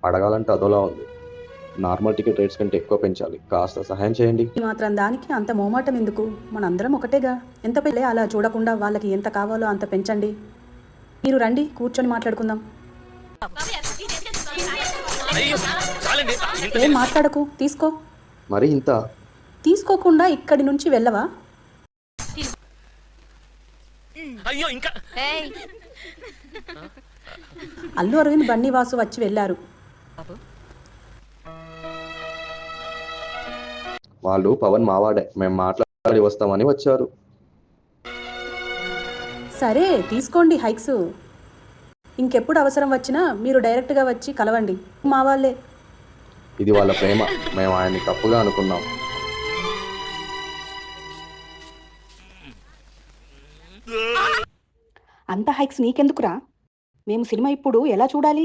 అడగాలంటే అదోలా ఉంది. నార్మల్ టికెట్ రేట్స్ కంటే ఎక్కువ పెంచాలి. కాస్త సహాయం చేయండి. ఈ మాత్రం దానికి అంత మోమాటం ఎందుకు? మనందరం ఒకటేగా. ఎంత పెళ్ళే అలా చూడకుండా వాళ్ళకి ఎంత కావాలో అంత పెంచండి. మీరు రండి, కూర్చొని మాట్లాడుకుందాం. ఏం మాట్లాడకు, తీసుకో. మరి ఇంత? తీసుకోకుండా ఇక్కడి నుంచి వెళ్ళవా? అల్లు అరవింద్ బన్నీవాసు వచ్చి వెళ్ళారు. వాళ్ళు పవన్ మావాడే, మేము మాట్లాడి వస్తామని వచ్చారు. సరే తీసుకోండి హైక్స్. ఇంకెప్పుడు అవసరం వచ్చినా మీరు డైరెక్ట్గా వచ్చి కలవండి. మా వాళ్ళే. ఇది వాళ్ళ ప్రేమ. మేము ఆయన్ని తప్పుగా అనుకున్నాం. అంత హైక్స్ నీకెందుకురా? మేము సినిమా ఇప్పుడు ఎలా చూడాలి?